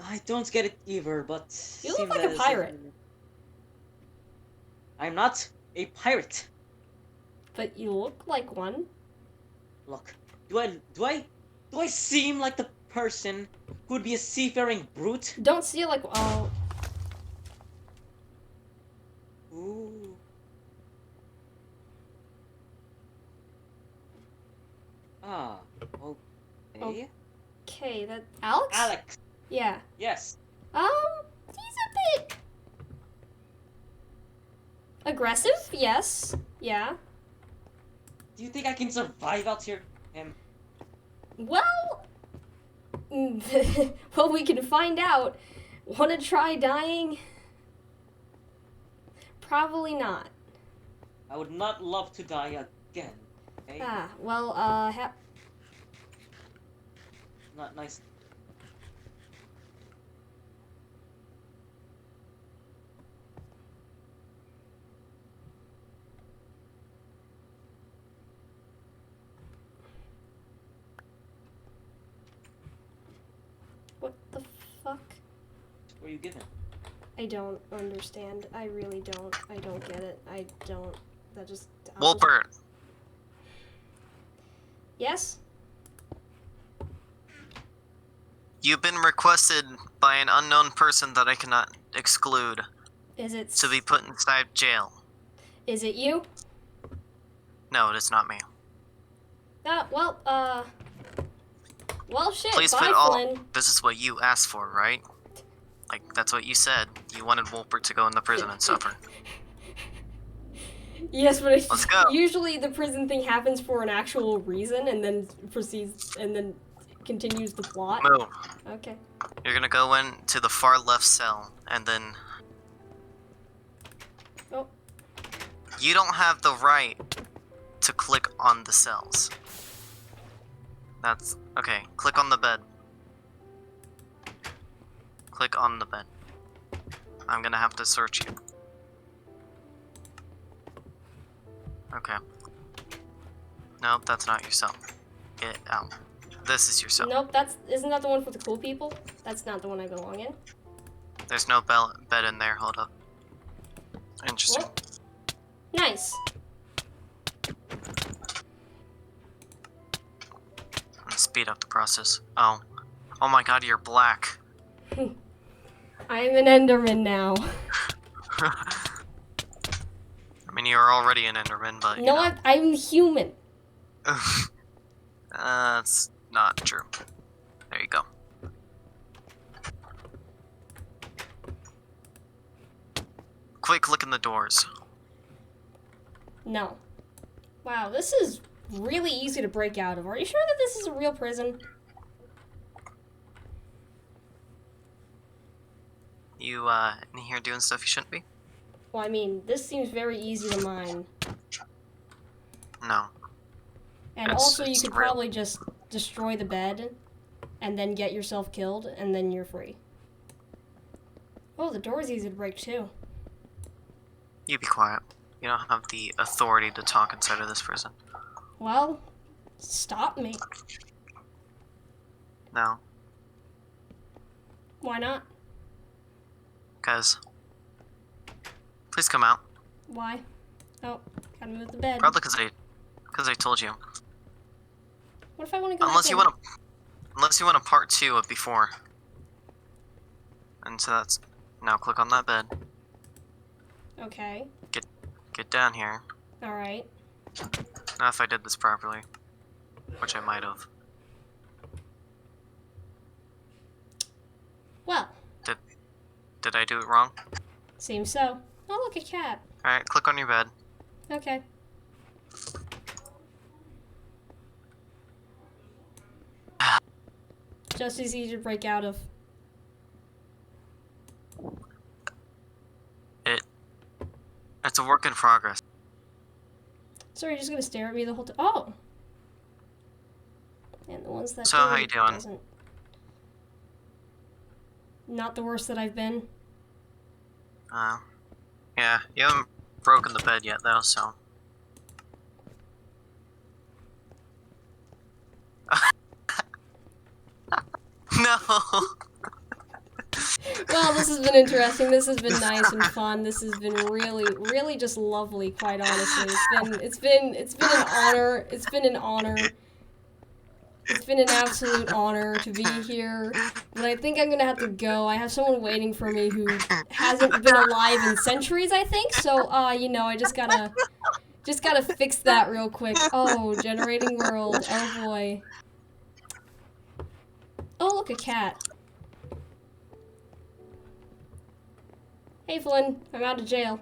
I don't get it either, but You look seems like a as if pirate. I'm not a pirate. But you look like one. Look, do I seem like the person who'd be a seafaring brute? Don't see it like oh. Ooh. Ah, okay. Okay, that Alex? Alex, Yeah. yes. He's a bit aggressive. Yes. Yeah. Do you think I can survive out here? Well, well, we can find out. Want to try dying? Probably not. I would not love to die again. Okay? Ah, well, Not nice. what the fuck? What were you given? I don't understand. I really don't. I don't get it. I don't. That just. Wolpert, Yes? you've been requested by an unknown person that I cannot exclude Is it. to be put inside jail. Is it you? No, it is not me. Well, shit. Please Bye, put all. Flynn. This is what you asked for, right? Like, that's what you said. You wanted Wolpert to go in the prison and suffer. Yes, but Let's go. usually the prison thing happens for an actual reason and then proceeds and then continues the plot. Move. Okay. You're gonna go into the far left cell, and then... Oh. You don't have the right to click on the cells. That's... Okay, click on the bed. Click on the bed. I'm gonna have to search you. Okay. Nope, that's not your cell. Get out. This is your cell. Nope, isn't that the one for the cool people? That's not the one I belong in. There's no bed in there, hold up. Interesting. Well, nice. Let's speed up the process. Oh. Oh my god, you're black. I'm an Enderman now. I mean, you're already an Enderman, but you No, know. I'm human. That's not true. There you go. Quick, look in the doors. No. Wow, this is really easy to break out of. Are you sure that this is a real prison? You, in here doing stuff you shouldn't be? Well, I mean, this seems very easy to mine. No. And also, you could probably just destroy the bed and then get yourself killed, and then you're free. Oh, the door's easy to break, too. You be quiet. You don't have the authority to talk inside of this prison. Well, stop me. No. Why not? Because... Please come out. Why? Oh, gotta move the bed. Probably because I told you. What if I want to go Unless back you in? want a part 2 of before. And so that's... Now click on that bed. Okay. Get down here. Alright. Now if I did this properly. Which I might have. Well, Did I do it wrong? seems so. Oh, look, a cat. Alright, click on your bed. Okay. Just as easy to break out of. It's a work in progress. So you're just gonna stare at me the whole time? Oh! And the ones that So, how you doing? Doesn't... Not the worst that I've been. Yeah, you haven't broken the bed yet though, so. No! Well, this has been interesting. This has been nice and fun. This has been really, really just lovely, quite honestly. It's been an honor. It's been an honor. It's been an absolute honor to be here. But I think I'm gonna have to go. I have someone waiting for me who hasn't been alive in centuries, I think. So, you know, I just gotta fix that real quick. Oh, generating world. Oh boy. Oh, look, a cat. Hey, Flynn. I'm out of jail.